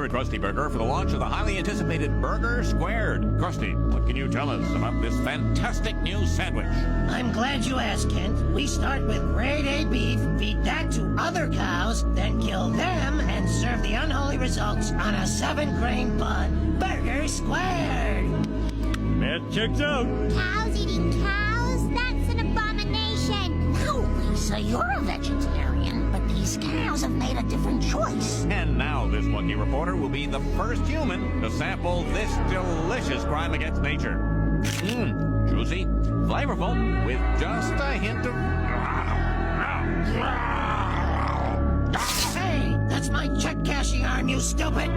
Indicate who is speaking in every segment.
Speaker 1: here at Krusty Burger for the launch of the highly anticipated Burger Squared. Krusty, what can you tell us about this fantastic new sandwich?
Speaker 2: I'm glad you asked, Kent. We start with grade A beef, feed that to other cows, then kill them and serve the unholy results on a 7-grain bun. Burger Squared!
Speaker 1: It checks out.
Speaker 3: Cows eating cows? That's an abomination.
Speaker 4: No, Lisa, you're a vegetarian, but these cows have made a different choice.
Speaker 1: And now this lucky reporter will be the first human to sample this delicious crime against nature. Juicy, flavorful, with just a hint of...
Speaker 2: Hey, that's my check cashing arm, you stupid!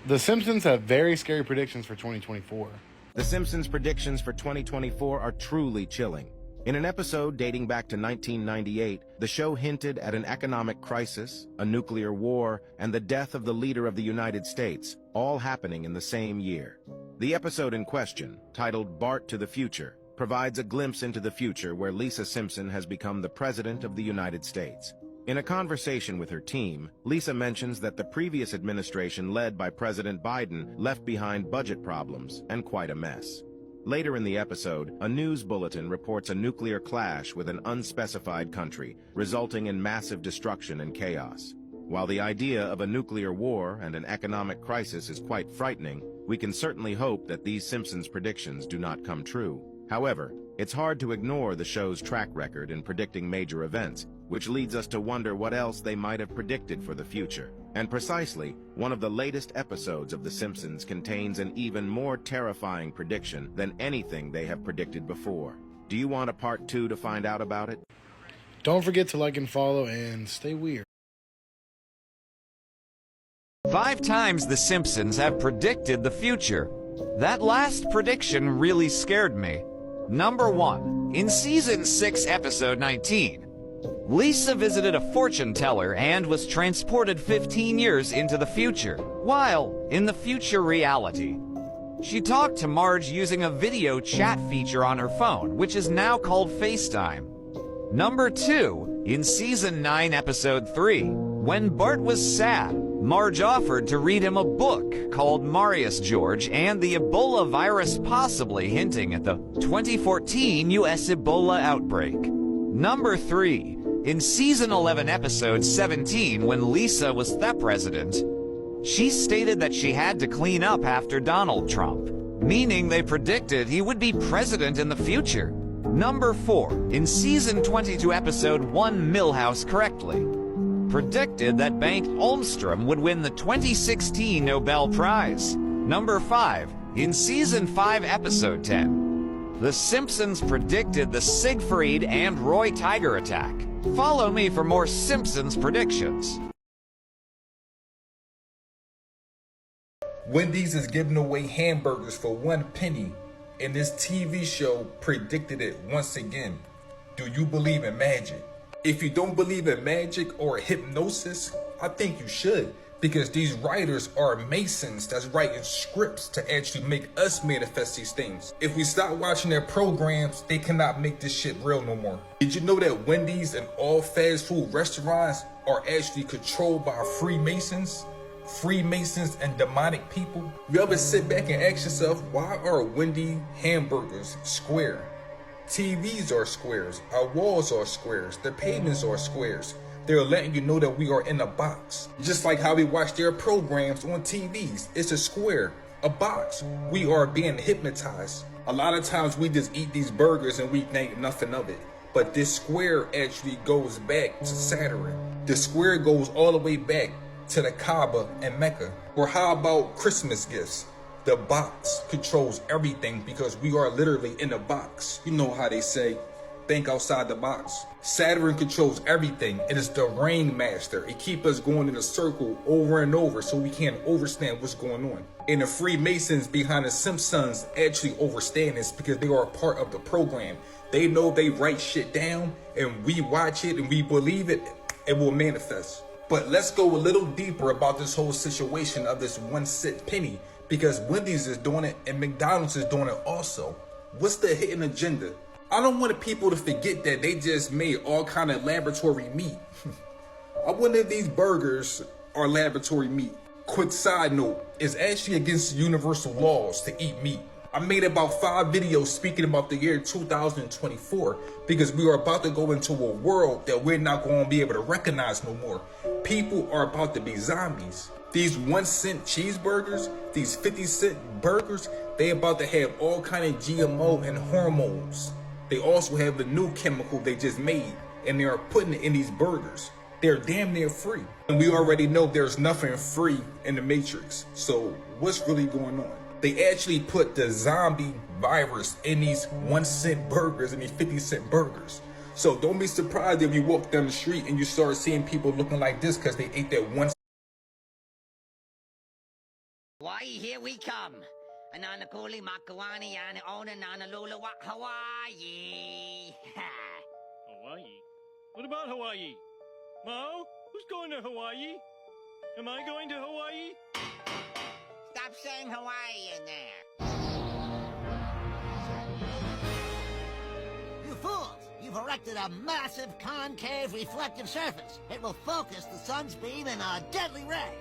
Speaker 5: The Simpsons have very scary predictions for 2024.
Speaker 6: The Simpsons' predictions for 2024 are truly chilling. In an episode dating back to 1998, the show hinted at an economic crisis, a nuclear war, and the death of the leader of the United States, all happening in the same year. The episode in question, titled Bart to the Future, provides a glimpse into the future where Lisa Simpson has become the President of the United States. In a conversation with her team, Lisa mentions that the previous administration led by President Biden left behind budget problems and quite a mess. Later in the episode, a news bulletin reports a nuclear clash with an unspecified country, resulting in massive destruction and chaos. While the idea of a nuclear war and an economic crisis is quite frightening, we can certainly hope that these Simpsons predictions do not come true. However, it's hard to ignore the show's track record in predicting major events, which leads us to wonder what else they might have predicted for the future. And precisely, one of the latest episodes of The Simpsons contains an even more terrifying prediction than anything they have predicted before. Do you want a part 2 to find out about it?
Speaker 5: Don't forget to like and follow, and stay weird.
Speaker 7: 5 times The Simpsons have predicted the future. That last prediction really scared me. Number 1. In Season 6, Episode 19, Lisa visited a fortune teller and was transported 15 years into the future, while in the future reality. She talked to Marge using a video chat feature on her phone, which is now called FaceTime. Number 2. In Season 9, Episode 3, when Bart was sad, Marge offered to read him a book called Marius George and the Ebola virus, possibly hinting at the 2014 U.S. Ebola outbreak. Number 3. In Season 11, Episode 17, when Lisa was the president, she stated that she had to clean up after Donald Trump, meaning they predicted he would be president in the future. Number 4. In Season 22, Episode 1, Milhouse correctly predicted that Bengt Holmstrom would win the 2016 Nobel Prize. Number 5. In Season 5, Episode 10, The Simpsons predicted the Siegfried and Roy Tiger attack. Follow me for more Simpsons predictions.
Speaker 8: Wendy's is giving away hamburgers for 1 penny, and this TV show predicted it once again. Do you believe in magic? If you don't believe in magic or hypnosis, I think you should, because these writers are masons that's writing scripts to actually make us manifest these things. If we stop watching their programs, they cannot make this shit real no more. Did you know that Wendy's and all fast food restaurants are actually controlled by Freemasons? Freemasons and demonic people? You ever sit back and ask yourself, why are Wendy hamburgers square? TVs are squares, our walls are squares, the pavements are squares. They're letting you know that we are in a box. Just like how we watch their programs on TVs. It's a square, a box. We are being hypnotized. A lot of times we just eat these burgers and we think nothing of it. But this square actually goes back to Saturn. The square goes all the way back to the Kaaba and Mecca. Or how about Christmas gifts? The box controls everything because we are literally in a box. You know how they say, think outside the box. Saturn controls everything. It is the rain master. It keeps us going in a circle over and over so we can't understand what's going on. And the Freemasons behind the Simpsons actually understand this because they are a part of the program. They know they write shit down and we watch it and we believe it, it will manifest. But let's go a little deeper about this whole situation of this 1 cent penny, Because Wendy's is doing it and McDonald's is doing it also. What's the hidden agenda? I don't want people to forget that they just made all kind of laboratory meat. I wonder if these burgers are laboratory meat. Quick side note, it's actually against universal laws to eat meat. I made about 5 videos speaking about the year 2024 because we are about to go into a world that we're not going to be able to recognize no more. People are about to be zombies. These 1-cent cheeseburgers, these 50-cent burgers, they about to have all kind of GMO and hormones. They also have a new chemical they just made and they are putting it in these burgers. They're damn near free. And we already know there's nothing free in the Matrix. So what's really going on? They actually put the zombie virus in these 1-cent burgers and these 50-cent burgers. So don't be surprised if you walk down the street and you start seeing people looking like this because they ate that 1.
Speaker 4: Why, here we come. Ananakuli Makawani and Onananalula Hawaii.
Speaker 9: Hawaii? What about Hawaii? Mo? Who's going to Hawaii? Am I going to Hawaii?
Speaker 4: Stop saying Hawaii in there.
Speaker 10: You fools! You've erected a massive concave reflective surface. It will focus the sun's beam in a deadly ray.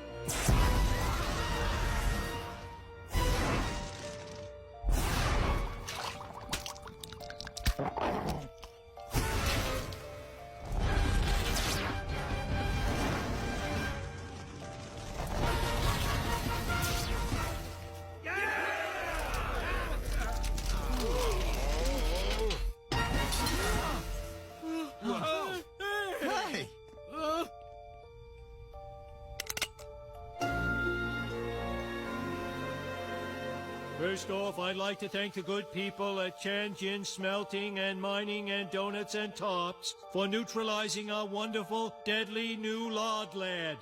Speaker 9: First off, I'd like to thank the good people at Tianjin Smelting and Mining and Donuts and Tops for neutralizing our wonderful, deadly new lard lad.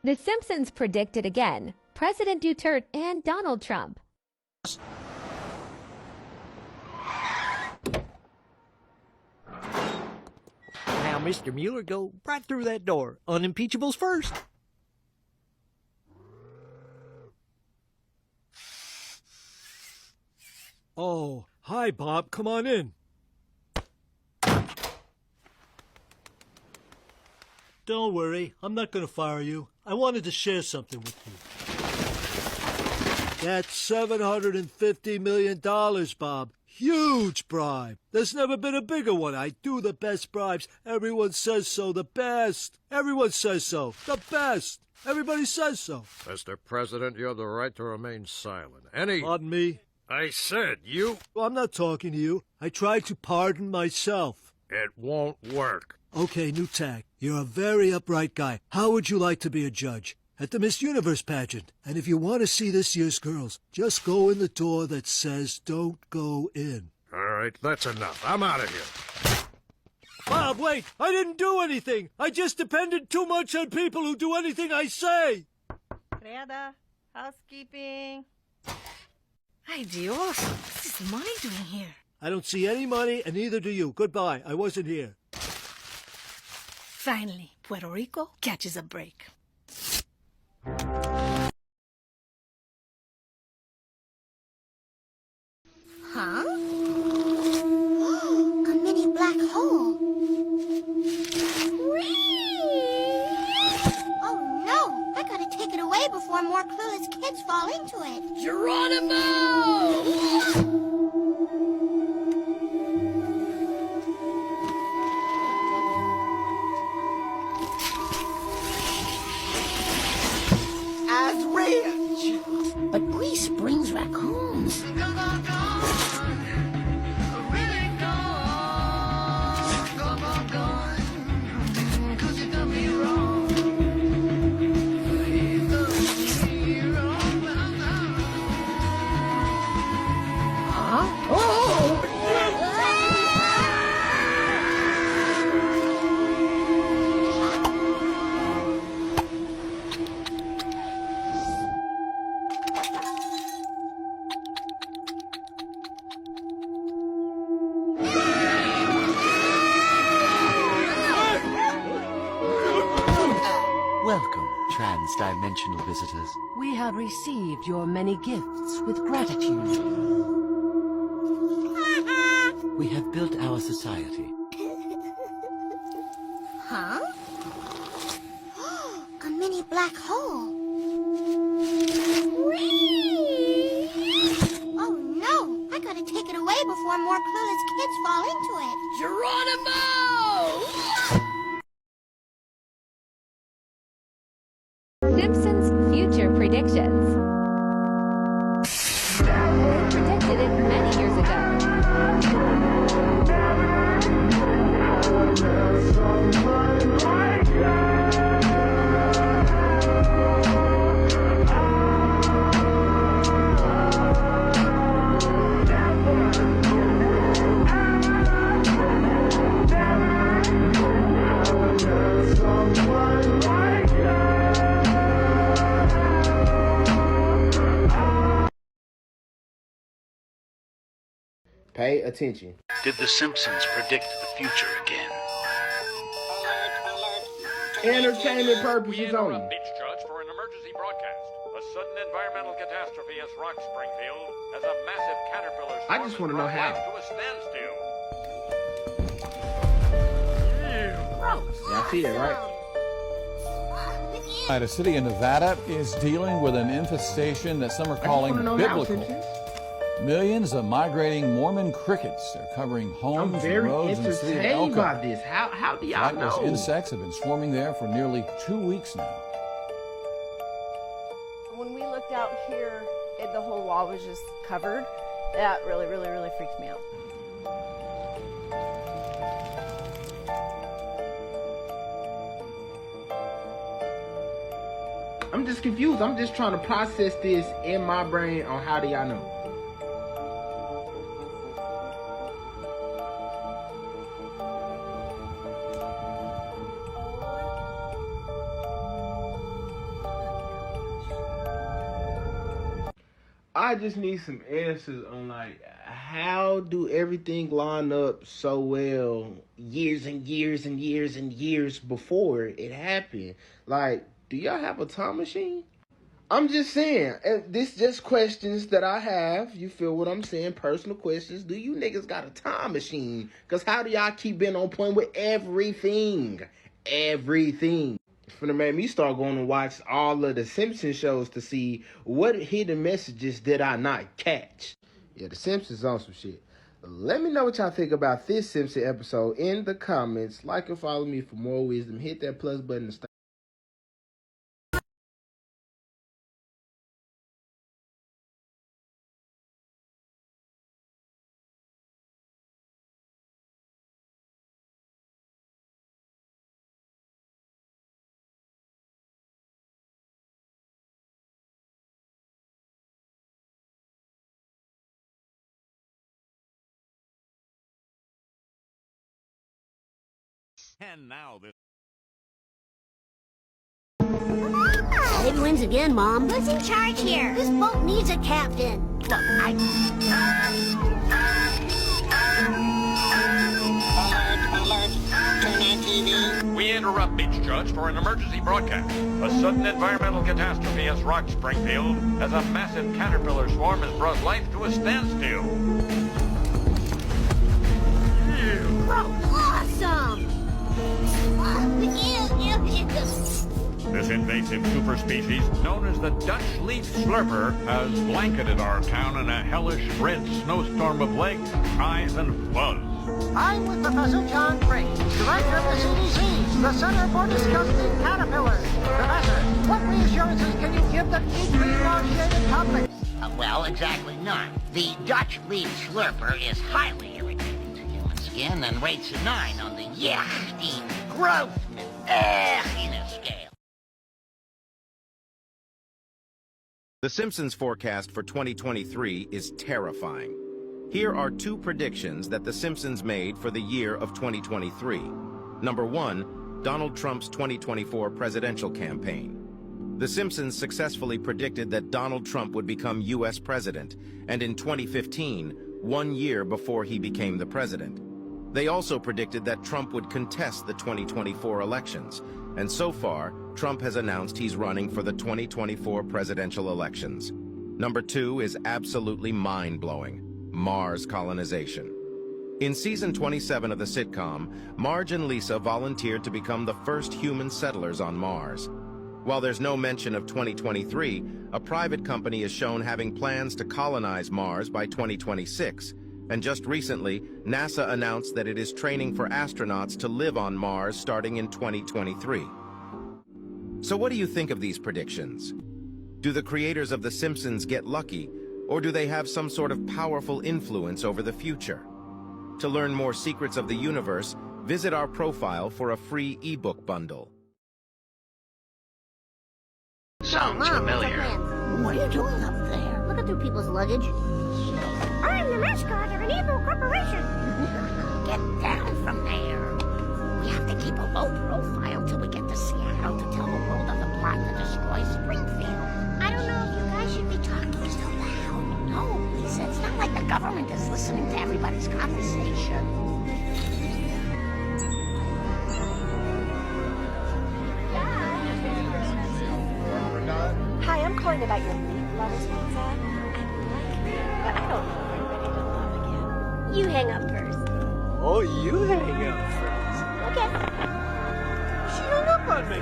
Speaker 11: The Simpsons predicted again. President Duterte and Donald Trump.
Speaker 12: Now, Mr. Mueller, go right through that door. Unimpeachables first.
Speaker 9: Oh, hi, Bob. Come on in. Don't worry. I'm not going to fire you. I wanted to share something with you. That's $750 million, Bob. Huge bribe. There's never been a bigger one. I do the best bribes. Everyone says so. The best. Everyone says so. The best. Everybody says so.
Speaker 13: Mr. President, you have the right to remain silent.
Speaker 9: Pardon me?
Speaker 13: I said you...
Speaker 9: Well, I'm not talking to you. I tried to pardon myself.
Speaker 13: It won't work.
Speaker 9: Okay, new tack. You're a very upright guy. How would you like to be a judge? At the Miss Universe pageant. And if you want to see this year's girls, just go in the door that says don't go in.
Speaker 13: All right, that's enough. I'm out of here.
Speaker 9: Bob, wait! I didn't do anything! I just depended too much on people who do anything I say!
Speaker 14: Creada, housekeeping. Ay, Dios, what's this money doing here?
Speaker 9: I don't see any money, and neither do you. Goodbye. I wasn't here.
Speaker 14: Finally, Puerto Rico catches a break.
Speaker 4: Huh? A mini black hole. Oh no! I gotta take it away before more clueless kids fall into it. Geronimo!
Speaker 10: As rich! But Grease brings raccoons.
Speaker 15: trans-dimensional visitors. We have received your many gifts with gratitude. We have built our society.
Speaker 4: Huh? A mini black hole. Oh no! I gotta take it away before more clueless kids fall into it. Geronimo!
Speaker 11: Simpsons future predictions. They predicted it many years ago.
Speaker 5: Pay attention.
Speaker 16: Did The Simpsons predict the future again?
Speaker 5: Entertainment purposes
Speaker 1: We
Speaker 5: only.
Speaker 1: interrupt Beach Judge for an emergency broadcast. A sudden environmental catastrophe has rocked Springfield as a massive caterpillar
Speaker 5: I just want to know how.
Speaker 1: to a standstill.
Speaker 5: Y'all see that, right?
Speaker 17: A city in Nevada is dealing with an infestation that some are calling biblical. Millions of migrating Mormon crickets are covering homes and
Speaker 5: very
Speaker 17: roads in the city of
Speaker 5: entertained by
Speaker 17: Elko.
Speaker 5: this. How do y'all
Speaker 17: Flightless
Speaker 5: know?
Speaker 17: insects have been swarming there for nearly 2 weeks now.
Speaker 18: When we looked out here, the whole wall was just covered. That really freaked me out.
Speaker 5: I'm just confused. I'm just trying to process this in my brain on how do y'all know. I just need some answers on like how do everything line up so well years and years and years and years before it happened? Like, do y'all have a time machine? I'm just saying, this just questions that I have. You feel what I'm saying? Personal questions. Do you niggas got a time machine? Because how do y'all keep being on point with everything? Everything. It's gonna make me start going to watch all of the Simpsons shows to see what hidden messages did I not catch. Yeah, the Simpsons on some shit. Let me know what y'all think about this Simpsons episode in the comments. Like and follow me for more wisdom. Hit that plus button to stay.
Speaker 1: And now this.
Speaker 4: Ed wins again, Mom. Who's in charge here? This boat needs a captain. Look,
Speaker 10: Alert! Turn on TV.
Speaker 1: We interrupt Beach Judge for an emergency broadcast. A sudden environmental catastrophe has rocked Springfield as a massive caterpillar swarm has brought life to a standstill.
Speaker 4: Awesome!
Speaker 1: This invasive superspecies, known as the Dutch leaf slurper, has blanketed our town in a hellish red snowstorm of legs, eyes, and fuzz.
Speaker 10: I'm with Professor John Briggs, Director of the CDC, the Center for Disgusting Caterpillars. Professor, what reassurances can you give the inebriated public?
Speaker 4: Well, exactly none. The Dutch leaf slurper is highly irritating to human skin and rates a 9 on the yucky, gross, ughiness scale.
Speaker 6: The Simpsons forecast for 2023 is terrifying. Here are 2 predictions that The Simpsons made for the year of 2023. Number 1, Donald Trump's 2024 presidential campaign. The Simpsons successfully predicted that Donald Trump would become U.S. president, and in 2015, 1 year before he became the president. They also predicted that Trump would contest the 2024 elections, And so far, Trump has announced he's running for the 2024 presidential elections. Number 2 is absolutely mind-blowing: Mars colonization. In season 27 of the sitcom, Marge and Lisa volunteered to become the first human settlers on Mars. While there's no mention of 2023, a private company is shown having plans to colonize Mars by 2026. And just recently, NASA announced that it is training for astronauts to live on Mars starting in 2023. So what do you think of these predictions? Do the creators of The Simpsons get lucky, or do they have some sort of powerful influence over the future? To learn more secrets of the universe, visit our profile for a free ebook bundle.
Speaker 4: Sounds familiar.
Speaker 2: What are you doing up there?
Speaker 3: Looking through people's luggage. I'm the mascot of an evil corporation.
Speaker 4: Get down from there. We have to keep a low profile till we get to Seattle to tell the world of the plot to destroy Springfield.
Speaker 3: I don't know if you guys should be talking
Speaker 4: so loud. No, Lisa, it's not like the government is listening to everybody's conversation.
Speaker 18: Hi, I'm calling about your meat lovers pizza. I like it, but I don't know if I'm ready to love again.
Speaker 3: You hang up first.
Speaker 12: Oh, you hang up first.
Speaker 3: Okay.
Speaker 12: She hung up on me.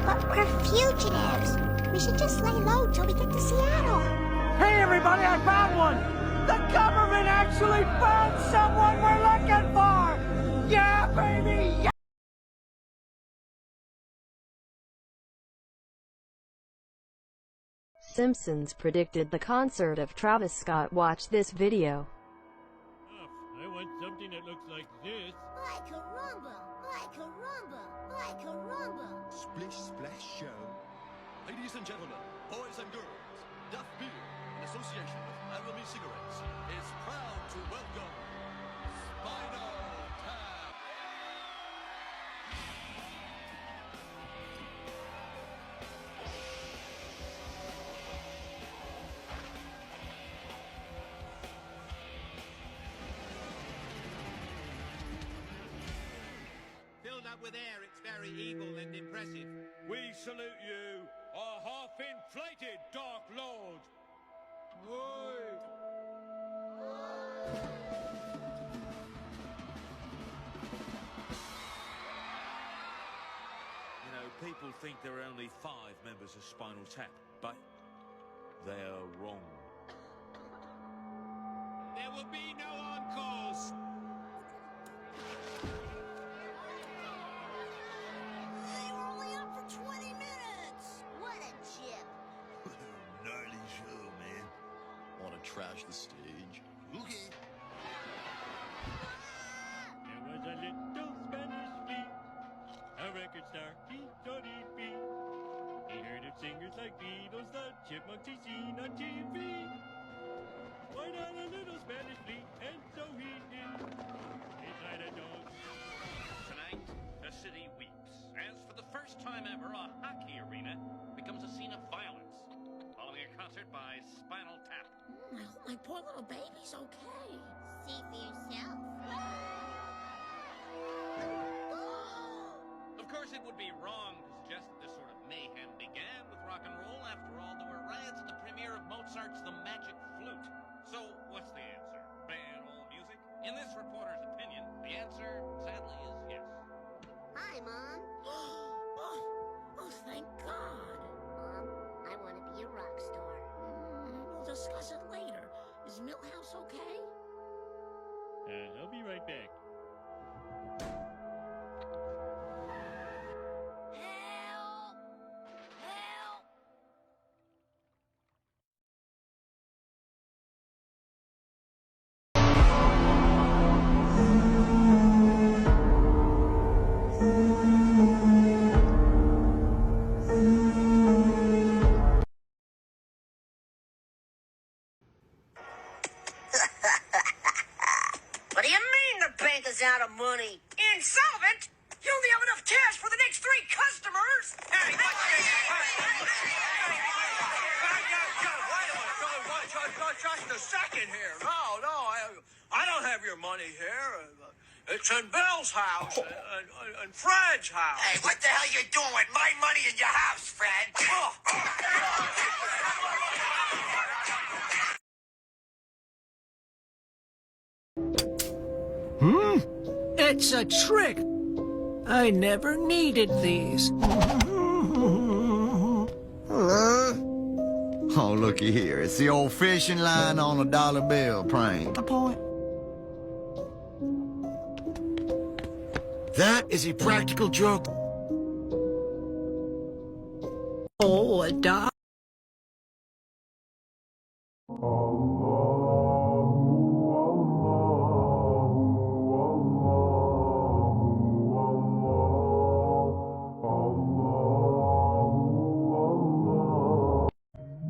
Speaker 3: But we're fugitives. We should just lay low till we get to Seattle.
Speaker 12: Hey, everybody, I found one. The government actually found someone we're looking for. Yeah, baby, yeah.
Speaker 15: Simpsons predicted the concert of Travis Scott. Watch this video.
Speaker 19: I want something that looks like this.
Speaker 3: Ay caramba! Ay caramba! Ay caramba!
Speaker 20: Splish Splash Show. Ladies and gentlemen, boys and girls, Duff Beer, in association with Alamy Cigarettes, is proud to welcome Spinal Tap.
Speaker 1: Filled up with air, it's very evil and impressive.
Speaker 19: We salute you, our half-inflated Dark Lord.
Speaker 21: You know, people think there are only 5 members of Spinal Tap, but they are wrong.
Speaker 1: There will be no encores.
Speaker 3: They were only up for 20 minutes. What a chip.
Speaker 20: Gnarly show, man. Want to trash the stage? Okay.
Speaker 19: There was a little Spanish flea, a record star, he heard of singers like Beatles, the Chipmunks he seen on TV. Why not a little Spanish flea? And so he did. Inside a dog.
Speaker 1: Tonight, the city weeps, as for the first time ever, a hockey arena becomes a scene of violence, following a concert by Spinal Tap.
Speaker 2: I hope my poor little baby's okay.
Speaker 3: See for yourself.
Speaker 1: Of course, it would be wrong to suggest that this sort of mayhem began with rock and roll. After all, there were riots at the premiere of Mozart's The Magic Flute. So, what's the answer? Ban all music? In this reporter's opinion, the answer, sadly, is yes.
Speaker 3: Hi, Mom.
Speaker 2: Oh, thank God.
Speaker 3: Mom, I want to be a rock star.
Speaker 2: We'll discuss it later. Is Milhouse okay?
Speaker 19: I'll be right back.
Speaker 3: Help! Help!
Speaker 22: What do you mean the bank is out of money? Insolvent? You only have enough cash for the next 3 customers? Hey, what's this? Just a second here. No, I don't have your money here. It's in Bill's house and Fred's house. Hey, what the hell you doing with my money in your house, Fred?
Speaker 12: It's a trick. I never needed these.
Speaker 7: Oh, looky here. It's the old fishing line on a dollar bill, Prank.
Speaker 12: A point.
Speaker 7: That is a practical joke.
Speaker 12: Oh, a dollar.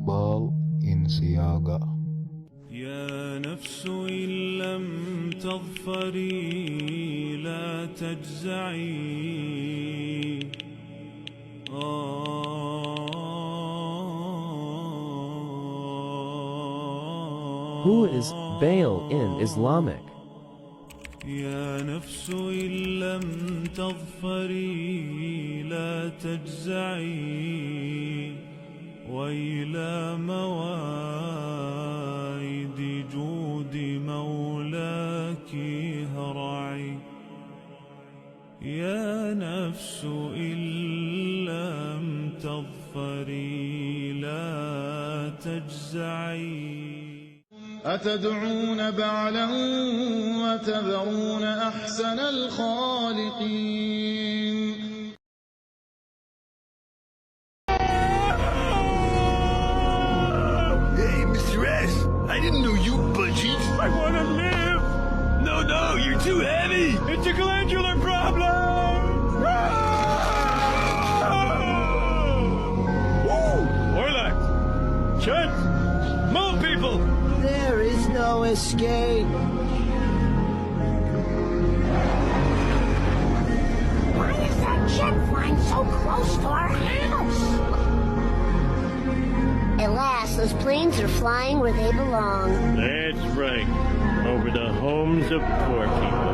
Speaker 8: Balenciaga.
Speaker 19: يا نفس إن لم تظفري لا تجزعي
Speaker 23: Who is Baal in Islamic?
Speaker 19: يا نفس إن لم تظفري لا تجزعي وإلى مواعيد جود مولاك هرعي يا نفس إن لم تظفري لا تجزعي
Speaker 24: أتدعون بعلا وتذرون أحسن الخالقين
Speaker 7: Hey, Mr. S, I didn't know you budgies.
Speaker 19: I want to live!
Speaker 7: No, you're too heavy.
Speaker 19: It's a glandular problem! Woo! Orlac! Chud! Mole people!
Speaker 12: There is no escape.
Speaker 3: Why is that jet flying so close to our house? At last, those planes are flying where they belong.
Speaker 19: That's right. Over the homes of poor people.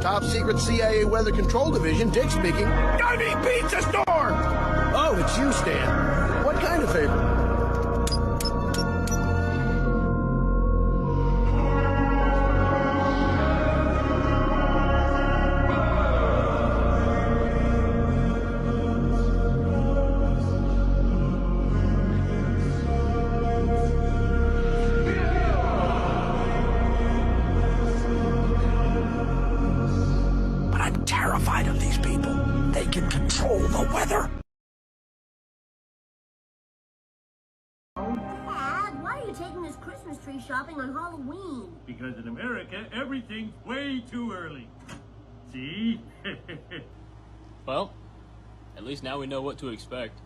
Speaker 25: Top secret CIA Weather Control Division, Dick speaking. I need pizza store! Oh, it's you, Stan. What kind of favor? Terrified of these people. They can control the weather.
Speaker 3: Dad, why are you taking us Christmas tree shopping on Halloween?
Speaker 19: Because in America, everything's way too early. See?
Speaker 26: Well, at least now we know what to expect.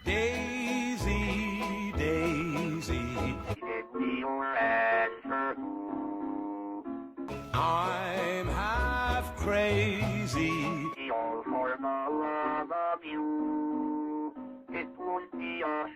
Speaker 19: Daisy, Daisy. I'm half crazy. All for the love of you. It won't be a...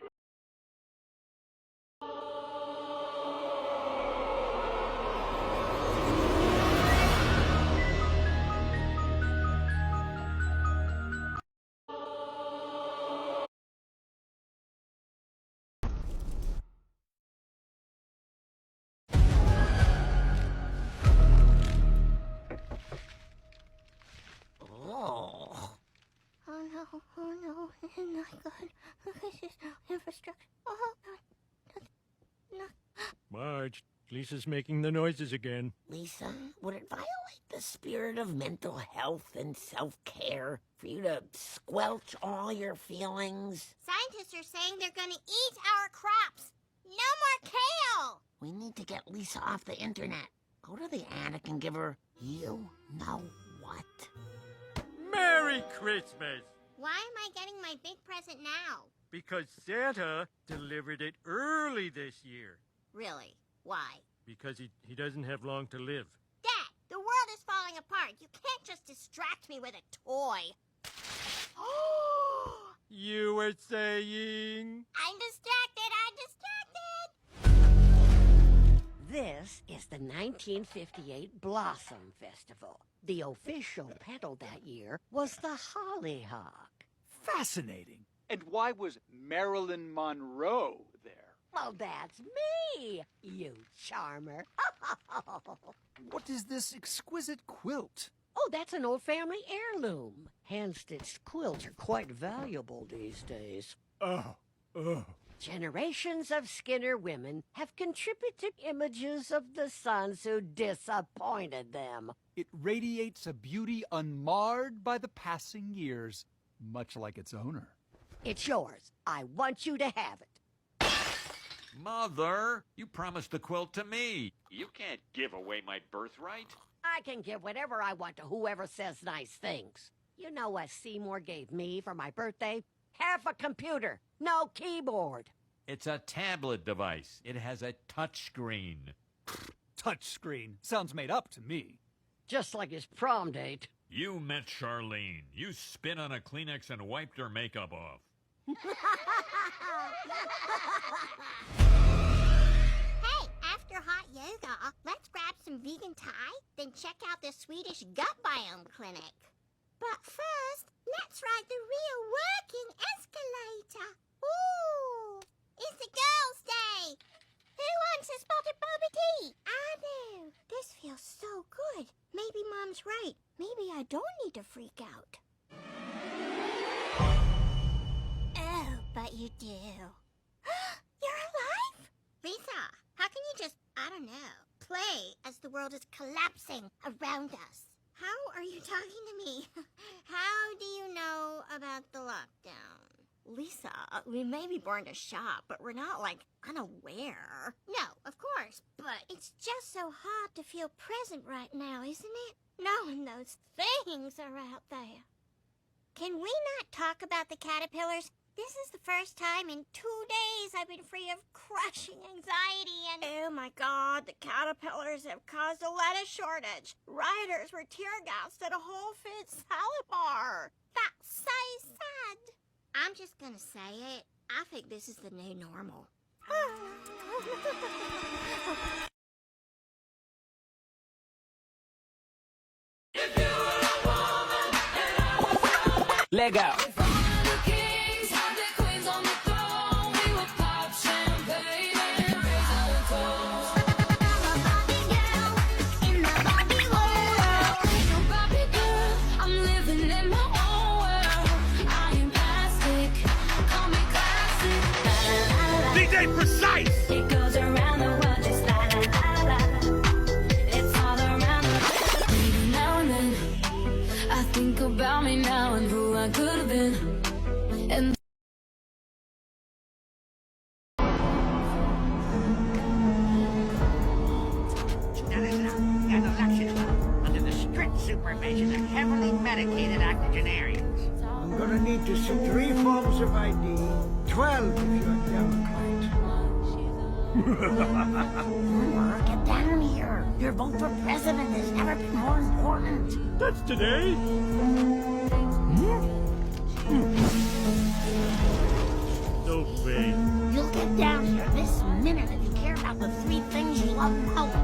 Speaker 3: Oh no, not good. This is infrastructure. Oh, no.
Speaker 19: Marge, Lisa's making the noises again.
Speaker 4: Lisa, would it violate the spirit of mental health and self-care for you to squelch all your feelings?
Speaker 3: Scientists are saying they're gonna eat our crops. No more kale!
Speaker 4: We need to get Lisa off the internet. Go to the attic and give her you know what.
Speaker 19: Merry Christmas!
Speaker 3: Why am I getting my big present now?
Speaker 19: Because Santa delivered it early this year.
Speaker 3: Really? Why?
Speaker 19: Because he doesn't have long to live.
Speaker 3: Dad, the world is falling apart. You can't just distract me with a toy.
Speaker 19: You were saying...
Speaker 3: I'm distracted.
Speaker 2: This is the 1958 Blossom Festival. The official petal that year was the hollyhock.
Speaker 9: Fascinating. And why was Marilyn Monroe there?
Speaker 2: Well, that's me, you charmer.
Speaker 9: What is this exquisite quilt?
Speaker 2: Oh, that's an old family heirloom. Hand-stitched quilts are quite valuable these days.
Speaker 9: Oh.
Speaker 2: Generations of Skinner women have contributed images of the sons who disappointed them.
Speaker 9: It radiates a beauty unmarred by the passing years, much like its owner.
Speaker 2: It's yours. I want you to have it.
Speaker 21: Mother, you promised the quilt to me. You can't give away my birthright.
Speaker 2: I can give whatever I want to whoever says nice things. You know what Seymour gave me for my birthday? Half a computer, no keyboard.
Speaker 21: It's a tablet device. It has a touch screen.
Speaker 9: Touch screen. Sounds made up to me.
Speaker 2: Just like his prom date.
Speaker 21: You met Charlene. You spit on a Kleenex and wiped her makeup off.
Speaker 3: Hey, after hot yoga, let's grab some vegan Thai, then check out the Swedish gut biome clinic. But first, let's ride the real working escalator. Ooh, it's the girls' day. Who wants a spotted bubble tea? I do. This feels so good. Maybe Mom's right. Maybe I don't need to freak out. Oh, but you do. You're alive? Lisa, how can you just, I don't know, play as the world is collapsing around us? How are you talking to me? How do you know about the lockdown? Lisa, we may be born to shop, but we're not, like, unaware. No, of course, but it's just so hard to feel present right now, isn't it? Knowing those things are out there. Can we not talk about the caterpillars? This is the first time in 2 days I've been free of crushing anxiety and... Oh my God, the caterpillars have caused a lettuce shortage. Riders were tear gassed at a Whole Foods salad bar. That's so sad. I'm just gonna say it. I think this is the new normal.
Speaker 12: Lego. Precise! It goes around the world just la la la la. It's all around the world. Now and then, I think about me now and who I could have been. And
Speaker 4: an election club under the strict supervision of heavily medicated octogenarians.
Speaker 10: I'm gonna need to see 3 forms of ID, 12 if you're a Democrat.
Speaker 4: Get down here. Your vote for president has never been more important.
Speaker 19: That's today. No way.
Speaker 4: You'll get down here this minute if you care about the 3 things you love most.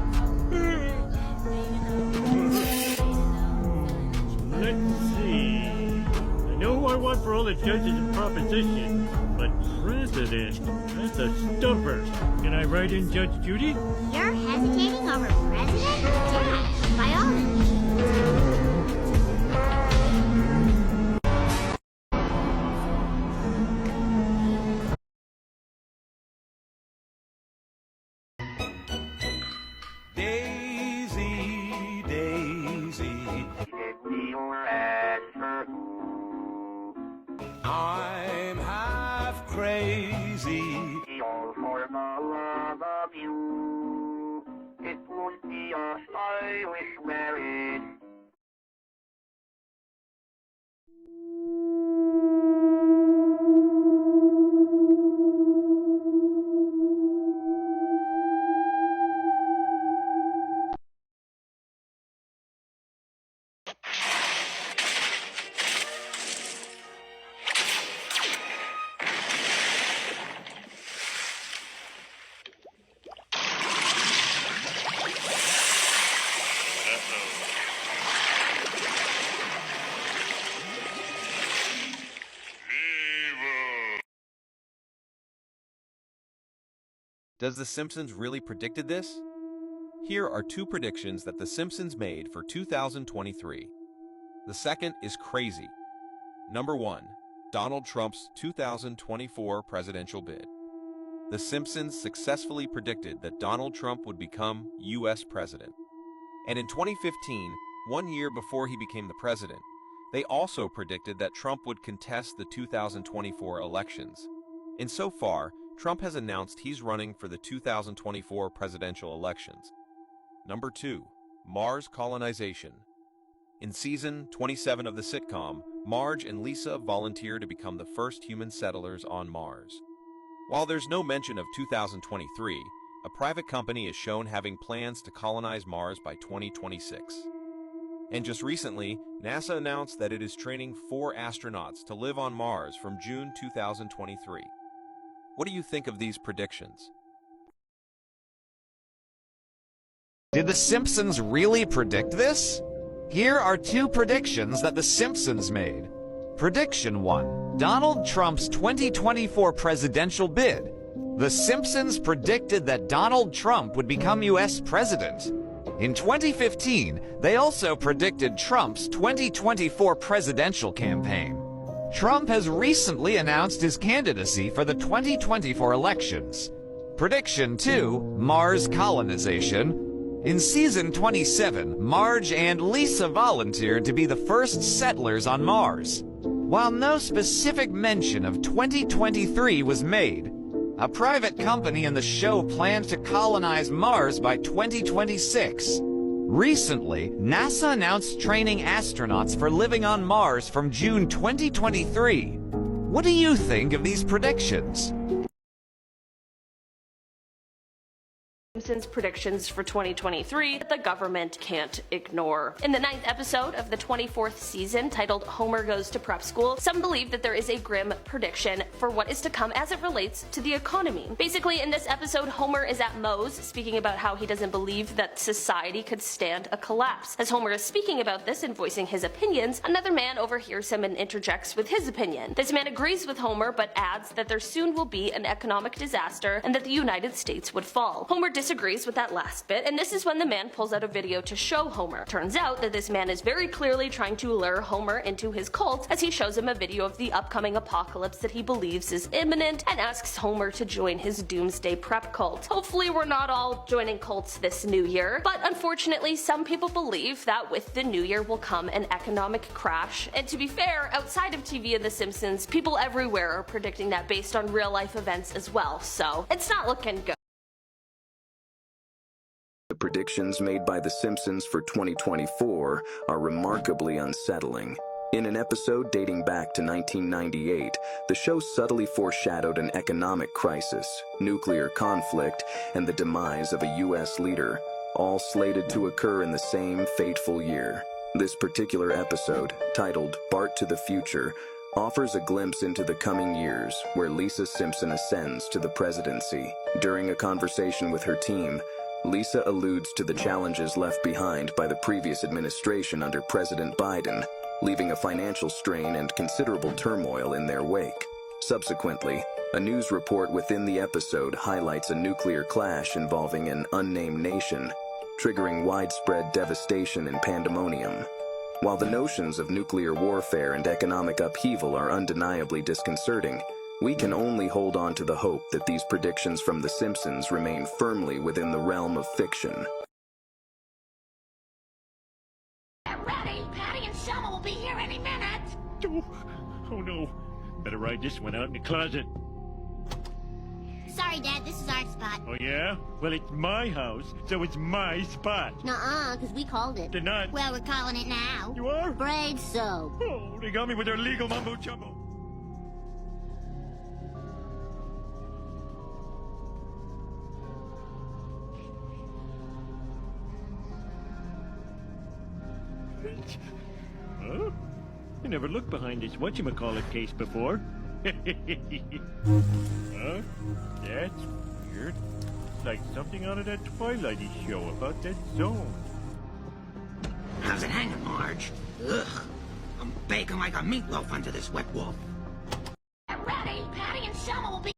Speaker 19: Let's see. I know who I want for all the judges in proposition, but president, that's a stumper. Can I write in Judge Judy?
Speaker 3: You're hesitating over president? Yeah, by all means.
Speaker 21: Daisy, Daisy. I'm half crazy.
Speaker 12: All for the love of you. It would be a stylish marriage.
Speaker 5: Does The Simpsons really predicted this? Here are 2 predictions that The Simpsons made for 2023. The second is crazy. Number 1, Donald Trump's 2024 presidential bid. The Simpsons successfully predicted that Donald Trump would become U.S. president. And in 2015, 1 year before he became the president, they also predicted that Trump would contest the 2024 elections. And so far, Trump has announced he's running for the 2024 presidential elections. Number 2, Mars colonization. In season 27 of the sitcom, Marge and Lisa volunteer to become the first human settlers on Mars. While there's no mention of 2023, a private company is shown having plans to colonize Mars by 2026. And just recently, NASA announced that it is training 4 astronauts to live on Mars from June 2023. What do you think of these predictions?
Speaker 11: Did The Simpsons really predict this? Here are 2 predictions that The Simpsons made. Prediction 1. Donald Trump's 2024 presidential bid. The Simpsons predicted that Donald Trump would become U.S. president. In 2015, they also predicted Trump's 2024 presidential campaign. Trump has recently announced his candidacy for the 2024 elections. Prediction 2. Mars colonization. In season 27, Marge and Lisa volunteered to be the first settlers on Mars. While no specific mention of 2023 was made, a private company in the show planned to colonize Mars by 2026. Recently, NASA announced training astronauts for living on Mars from June 2023. What do you think of these predictions?
Speaker 18: Simpsons predictions for 2023 that the government can't ignore. In the 9th episode of the 24th season, titled Homer Goes to Prep School, some believe that there is a grim prediction for what is to come as it relates to the economy. Basically, in this episode, Homer is at Moe's speaking about how he doesn't believe that society could stand a collapse. As Homer is speaking about this and voicing his opinions, another man overhears him and interjects with his opinion. This man agrees with Homer, but adds that there soon will be an economic disaster and that the United States would fall. Homer disagrees with that last bit, and this is when the man pulls out a video to show Homer. Turns out that this man is very clearly trying to lure Homer into his cult, as he shows him a video of the upcoming apocalypse that he believes is imminent and asks Homer to join his doomsday prep cult. Hopefully we're not all joining cults this new year, but unfortunately some people believe that with the new year will come an economic crash, and to be fair, outside of TV and The Simpsons, people everywhere are predicting that based on real life events as well, so it's not looking good.
Speaker 13: The predictions made by The Simpsons for 2024 are remarkably unsettling. In an episode dating back to 1998, the show subtly foreshadowed an economic crisis, nuclear conflict, and the demise of a U.S. leader, all slated to occur in the same fateful year. This particular episode, titled Bart to the Future, offers a glimpse into the coming years where Lisa Simpson ascends to the presidency. During a conversation with her team, Lisa alludes to the challenges left behind by the previous administration under President Biden, leaving a financial strain and considerable turmoil in their wake. Subsequently, a news report within the episode highlights a nuclear clash involving an unnamed nation, triggering widespread devastation and pandemonium. While the notions of nuclear warfare and economic upheaval are undeniably disconcerting, we can only hold on to the hope that these predictions from The Simpsons remain firmly within the realm of fiction.
Speaker 22: Get ready! Patty and Selma will be here any minute!
Speaker 19: Oh no. Better ride this one out in the closet.
Speaker 3: Sorry, Dad, this is our spot.
Speaker 19: Oh yeah? Well, it's my house, so it's my spot.
Speaker 3: Nuh-uh, because we called it.
Speaker 19: They're not.
Speaker 3: Well, we're calling it now.
Speaker 19: You are?
Speaker 3: Braid soap.
Speaker 19: Oh, they got me with their legal mumbo-jumbo. Huh? I never looked behind this whatchamacallit case before. Huh? That's weird. It's like something out of that Twilighty show about that zone.
Speaker 4: How's it hanging, Marge? Ugh. I'm baking like a meatloaf under this wet wolf.
Speaker 22: Get ready! Patty and Selma will be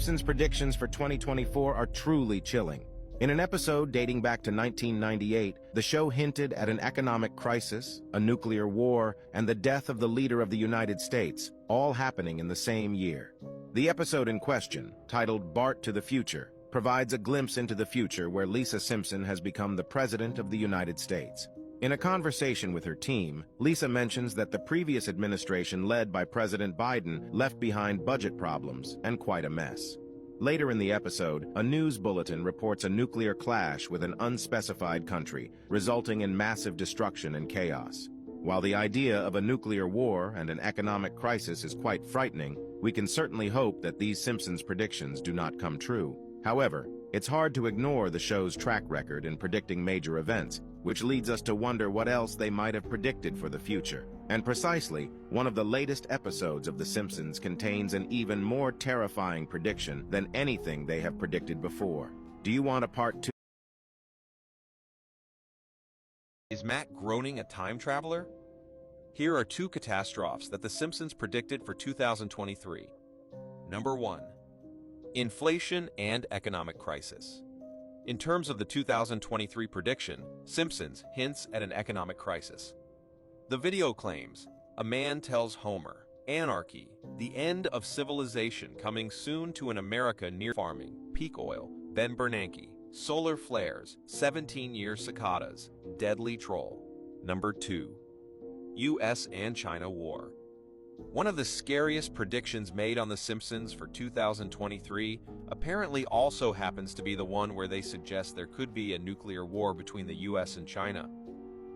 Speaker 6: Simpsons predictions for 2024 are truly chilling. In an episode dating back to 1998, the show hinted at an economic crisis, a nuclear war, and the death of the leader of the United States, all happening in the same year. The episode in question, titled Bart to the Future, provides a glimpse into the future where Lisa Simpson has become the President of the United States. In a conversation with her team, Lisa mentions that the previous administration led by President Biden left behind budget problems and quite a mess. Later in the episode, a news bulletin reports a nuclear clash with an unspecified country, resulting in massive destruction and chaos. While the idea of a nuclear war and an economic crisis is quite frightening, we can certainly hope that these Simpsons predictions do not come true. However, it's hard to ignore the show's track record in predicting major events, which leads us to wonder what else they might have predicted for the future. And precisely, one of the latest episodes of The Simpsons contains an even more terrifying prediction than anything they have predicted before. Do you want a part 2?
Speaker 5: Is Matt Groening a time traveler? Here are 2 catastrophes that The Simpsons predicted for 2023. Number 1. Inflation and economic crisis. In terms of the 2023 prediction, Simpsons hints at an economic crisis. The video claims, a man tells Homer, anarchy, the end of civilization coming soon to an America near farming, peak oil, Ben Bernanke, solar flares, 17-year cicadas, deadly troll. Number 2. U.S. and China war. One of the scariest predictions made on The Simpsons for 2023 apparently also happens to be the one where they suggest there could be a nuclear war between the U.S. and China.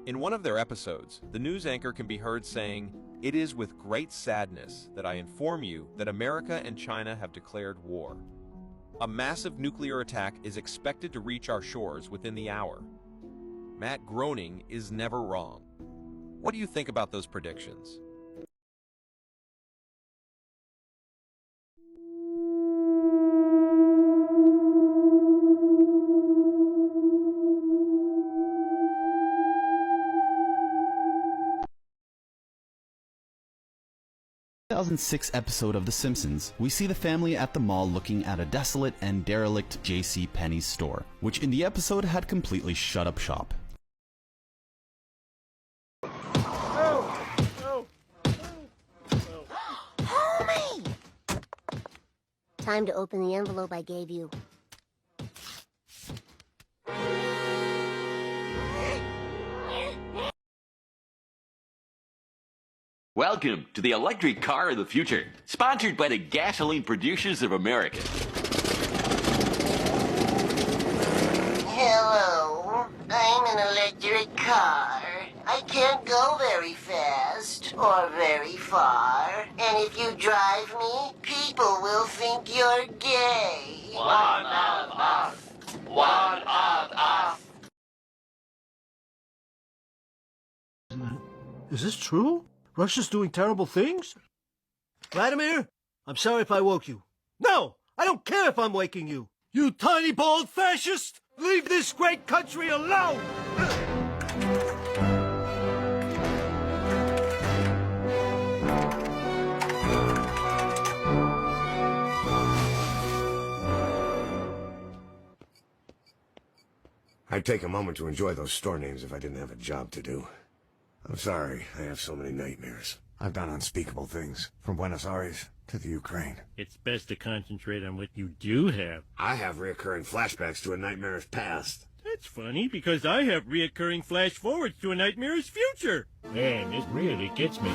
Speaker 5: In one of their episodes, the news anchor can be heard saying, "It is with great sadness that I inform you that America and China have declared war. A massive nuclear attack is expected to reach our shores within the hour." Matt Groening is never wrong. What do you think about those predictions?
Speaker 14: In the 2006 episode of The Simpsons, we see the family at the mall looking at a desolate and derelict J.C. Penney's store, which in the episode had completely shut up shop.
Speaker 3: Homie! Time to open the envelope I gave you.
Speaker 15: Welcome to the electric car of the future, sponsored by the gasoline producers of America.
Speaker 2: Hello, I'm an electric car. I can't go very fast or very far, and if you drive me, people will think you're gay.
Speaker 15: One of us. One of us.
Speaker 25: Is this true? Russia's doing terrible things? Vladimir, I'm sorry if I woke you. No, I don't care if I'm waking you. You tiny bald fascist! Leave this great country alone!
Speaker 16: I'd take a moment to enjoy those store names if I didn't have a job to do. I'm sorry, I have so many nightmares. I've done unspeakable things, from Buenos Aires to the Ukraine.
Speaker 19: It's best to concentrate on what you do have.
Speaker 16: I have reoccurring flashbacks to a nightmarish past.
Speaker 19: That's funny, because I have reoccurring flash-forwards to a nightmarish future. Man, this really gets me.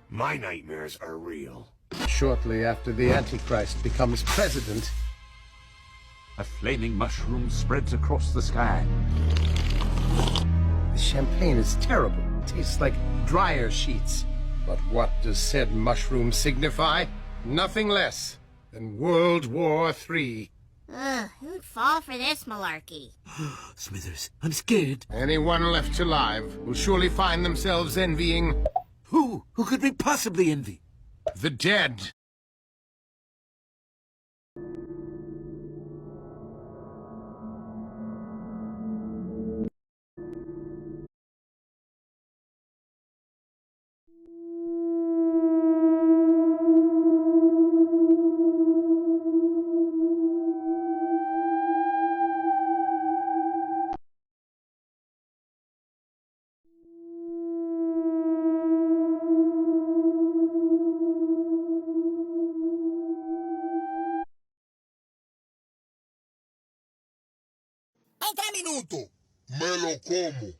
Speaker 16: My nightmares are real.
Speaker 25: Shortly after the Antichrist becomes president,
Speaker 17: a flaming mushroom spreads across the sky.
Speaker 25: the champagne is terrible. It tastes like dryer sheets. But what does said mushroom signify? Nothing less than World War III.
Speaker 3: Ugh, who'd fall for this malarkey?
Speaker 25: Smithers, I'm scared. Anyone left alive will surely find themselves envying... Who? Who could we possibly envy? The dead.
Speaker 1: Aunque minuto. Me lo como.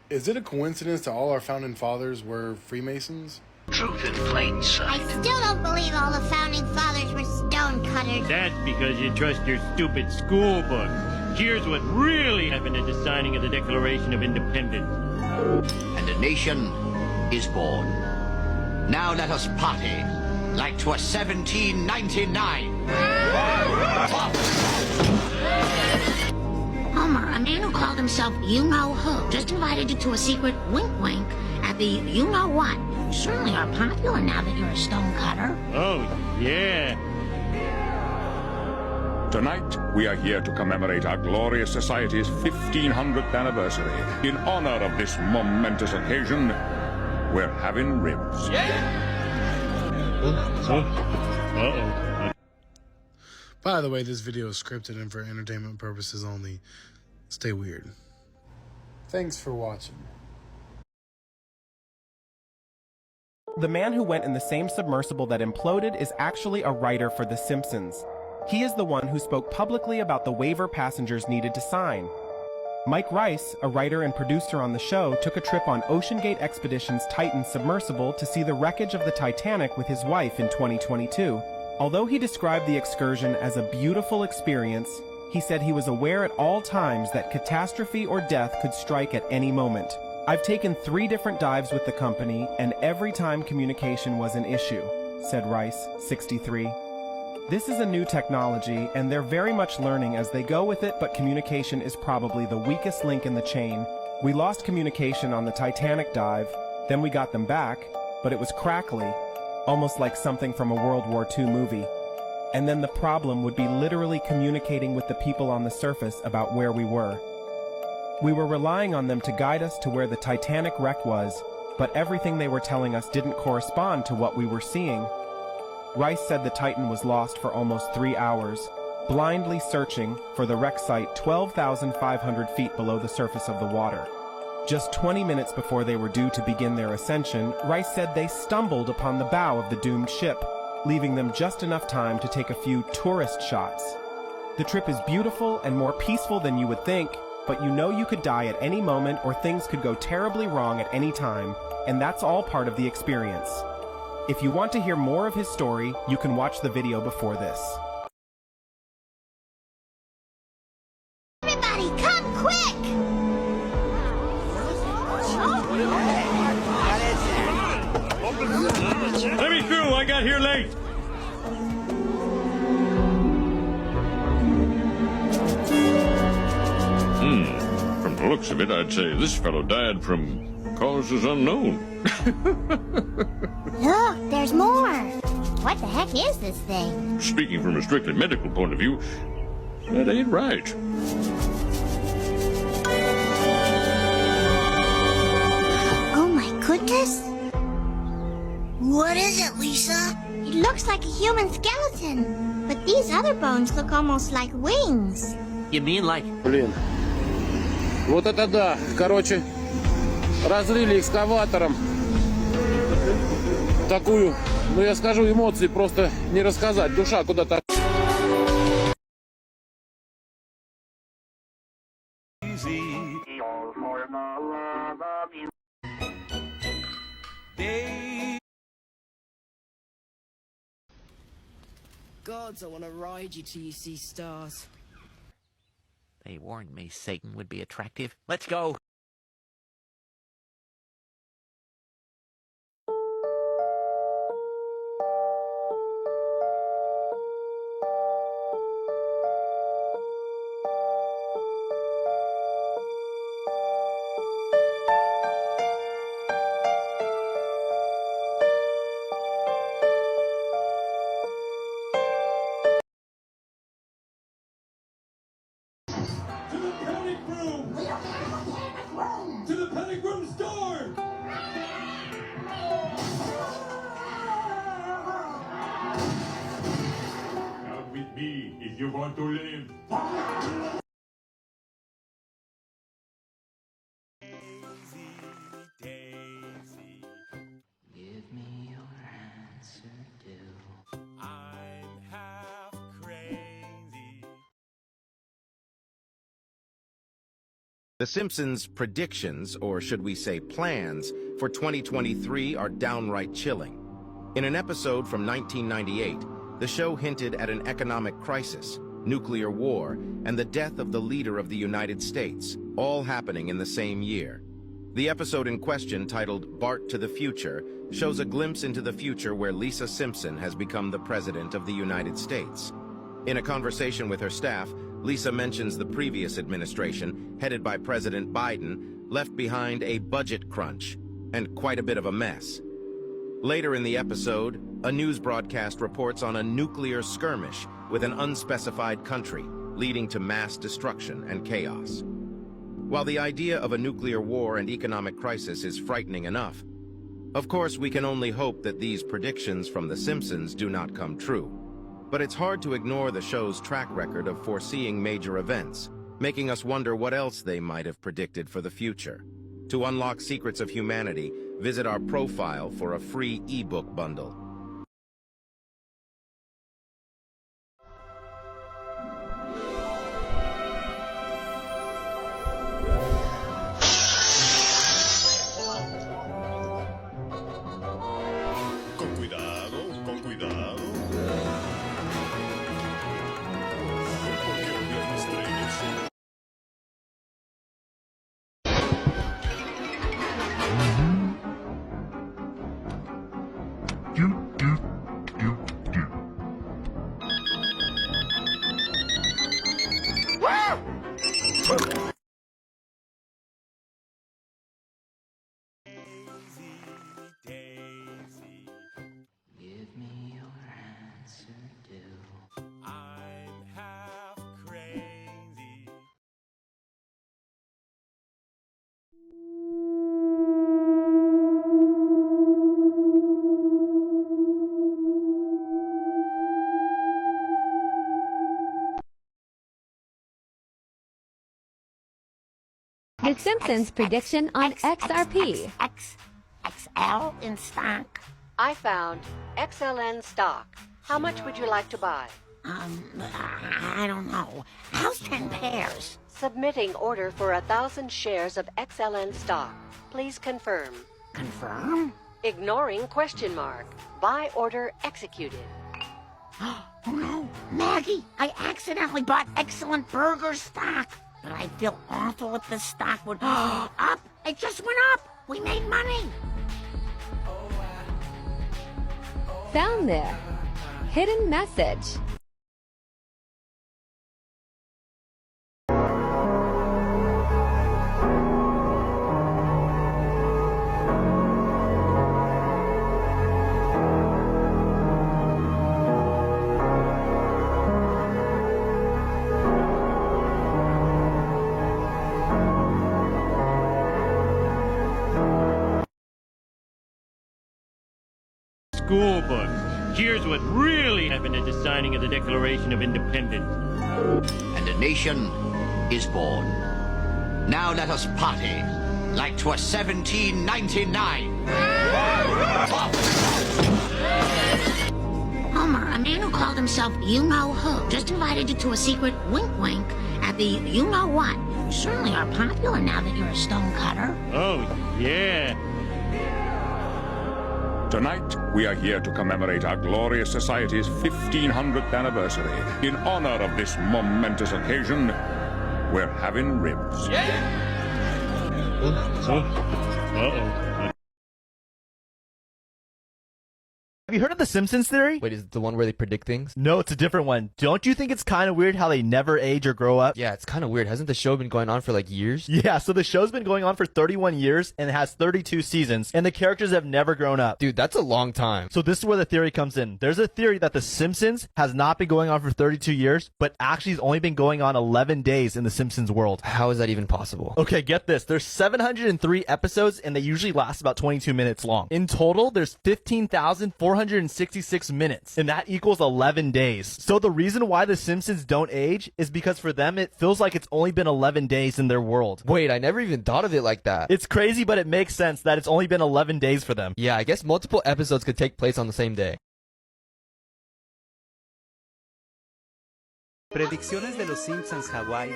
Speaker 7: Is it a coincidence that all our founding fathers were Freemasons?
Speaker 2: Truth in plain sight.
Speaker 3: I still don't believe all the founding fathers were stonecutters.
Speaker 19: That's because you trust your stupid school book. Here's what really happened at the signing of the Declaration of Independence.
Speaker 4: And a nation is born. Now let us party like 'twas 1799.
Speaker 8: Homer, a man who called himself you-know-who, just invited you to a secret wink-wink at the you-know-what. You certainly are popular now that you're a stonecutter.
Speaker 19: Oh, yeah.
Speaker 17: Tonight, we are here to commemorate our glorious society's 1500th anniversary. In honor of this momentous occasion, we're having ribs.
Speaker 19: Uh-oh.
Speaker 7: By the way, this video is scripted and for entertainment purposes only. Stay weird. Thanks for watching.
Speaker 20: The man who went in the same submersible that imploded is actually a writer for The Simpsons. He is the one who spoke publicly about the waiver passengers needed to sign. Mike Rice, a writer and producer on the show, took a trip on OceanGate Expedition's Titan submersible to see the wreckage of the Titanic with his wife in 2022. Although he described the excursion as a beautiful experience, he said he was aware at all times that catastrophe or death could strike at any moment. I've taken 3 different dives with the company, and every time communication was an issue, said Rice, 63. This is a new technology, and they're very much learning as they go with it, but communication is probably the weakest link in the chain. We lost communication on the Titanic dive, then we got them back, but it was crackly, almost like something from a World War II movie. And then the problem would be literally communicating with the people on the surface about where we were. We were relying on them to guide us to where the Titanic wreck was, but everything they were telling us didn't correspond to what we were seeing. Rice said the Titan was lost for almost 3 hours, blindly searching for the wreck site 12,500 feet below the surface of the water. Just 20 minutes before they were due to begin their ascension, Rice said they stumbled upon the bow of the doomed ship, leaving them just enough time to take a few tourist shots. The trip is beautiful and more peaceful than you would think, but you know you could die at any moment or things could go terribly wrong at any time, and that's all part of the experience. If you want to hear more of his story, you can watch the video before this.
Speaker 3: Everybody, come quick!
Speaker 19: Let me through, I got here late.
Speaker 15: From the looks of it, I'd say this fellow died from causes unknown.
Speaker 3: Look, there's more. What the heck is this thing?
Speaker 15: Speaking from a strictly medical point of view, that ain't right.
Speaker 3: Oh my goodness.
Speaker 8: What is it, Lisa?
Speaker 3: It looks like a human skeleton, but these other bones look almost like wings.
Speaker 4: You mean like...
Speaker 23: Блин. Вот это да. Короче, разрыли экскаватором. Такую, ну я скажу, эмоции просто не рассказать. Душа куда-то...
Speaker 24: Gods, I want to ride you till you see stars.
Speaker 4: They warned me Satan would be attractive. Let's go.
Speaker 19: me if you want to live.
Speaker 4: Give me your answer, do.
Speaker 19: I'm half crazy.
Speaker 6: The Simpsons' predictions, or should we say plans, for 2023 are downright chilling. In an episode from 1998, the show hinted at an economic crisis, nuclear war, and the death of the leader of the United States, all happening in the same year. The episode in question, titled Bart to the Future, shows a glimpse into the future where Lisa Simpson has become the President of the United States. In a conversation with her staff, Lisa mentions the previous administration, headed by President Biden, left behind a budget crunch and quite a bit of a mess. Later in the episode, a news broadcast reports on a nuclear skirmish with an unspecified country, leading to mass destruction and chaos. While the idea of a nuclear war and economic crisis is frightening enough, of course we can only hope that these predictions from The Simpsons do not come true. But it's hard to ignore the show's track record of foreseeing major events, making us wonder what else they might have predicted for the future. To unlock secrets of humanity, visit our profile for a free ebook bundle.
Speaker 1: Con cuidado, con cuidado. Porque había estrellas.
Speaker 4: Give me your answer, do.
Speaker 19: I'm half crazy.
Speaker 9: The Simpsons prediction on XRP.
Speaker 2: XL in stock?
Speaker 10: I found XLN stock. How much would you like to buy?
Speaker 2: I don't know. How's 10 pairs?
Speaker 10: Submitting order for 1,000 shares of XLN stock. Please confirm.
Speaker 2: Confirm?
Speaker 10: Ignoring question mark. Buy order executed.
Speaker 2: Oh no, Maggie, I accidentally bought excellent burger stock. But I feel awful if the stock would up. It just went up. We made money.
Speaker 9: Found there. Hidden message.
Speaker 19: School book. Here's what really happened at the signing of the Declaration of Independence.
Speaker 4: And a nation is born. Now let us party like 'twas 1799.
Speaker 8: Homer, a man who called himself you-know-who, just invited you to a secret wink-wink at the you-know-what. You certainly are popular now that you're a stonecutter.
Speaker 19: Oh, yeah.
Speaker 17: Tonight, we are here to commemorate our glorious society's 1500th anniversary. In honor of this momentous occasion, we're having ribs.
Speaker 19: Uh-oh.
Speaker 11: Have you heard of the Simpsons theory?
Speaker 12: Wait, is it the one where they predict things?
Speaker 11: No, it's a different one. Don't you think it's kind of weird how they never age or grow up?
Speaker 12: Yeah, it's kind of weird. Hasn't the show been going on for like years?
Speaker 11: Yeah, so the show's been going on for 31 years and it has 32 seasons, and the characters have never grown up.
Speaker 12: Dude, that's a long time.
Speaker 11: So this is where the theory comes in. There's a theory that the Simpsons has not been going on for 32 years, but actually has only been going on 11 days in the Simpsons world.
Speaker 12: How is that even possible?
Speaker 11: Okay, get this. There's 703 episodes and they usually last about 22 minutes long. In total, there's 15,400 466 minutes, and that equals 11 days. So the reason why the Simpsons don't age is because for them it feels like it's only been 11 days in their world.
Speaker 12: Wait, I never even thought of it like that.
Speaker 11: It's crazy, but it makes sense that it's only been 11 days for them.
Speaker 12: Yeah, I guess multiple episodes could take place on the same day.
Speaker 5: Predicciones de los Simpsons Hawaii.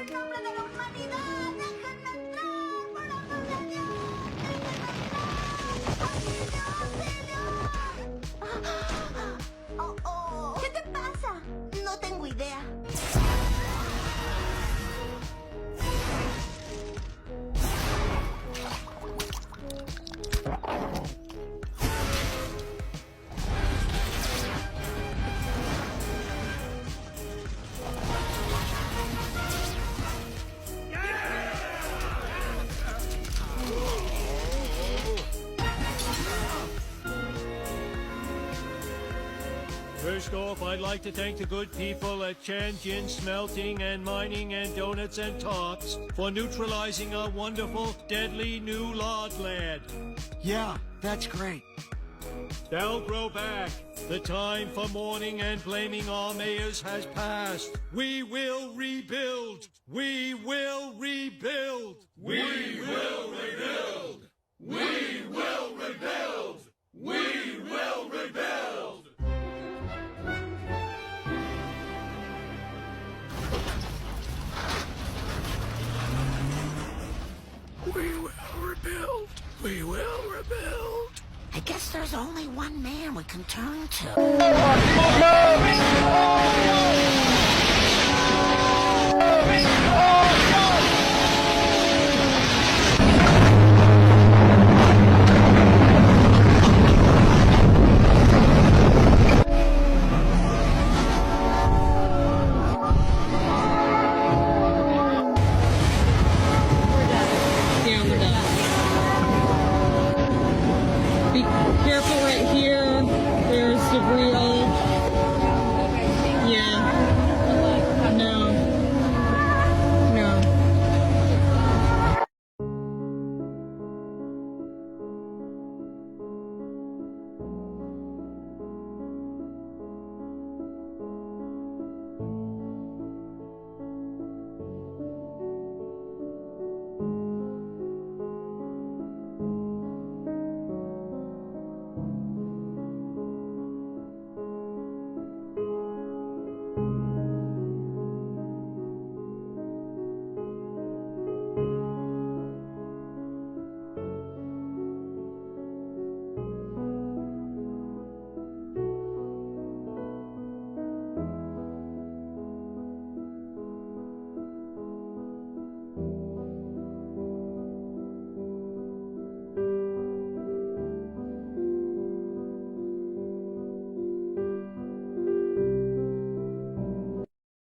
Speaker 3: ¿Qué te pasa? No tengo idea.
Speaker 19: First off, I'd like to thank the good people at Tianjin Smelting and Mining and Donuts and Tots for neutralizing our wonderful, deadly new Lord Lad.
Speaker 25: Yeah, that's great.
Speaker 19: They'll grow back. The time for mourning and blaming our mayors has passed. We will rebuild. We will rebuild. We will rebuild. We will rebuild. We will rebuild.
Speaker 4: We will rebuild. We will rebuild. I guess there's only one man we can turn to.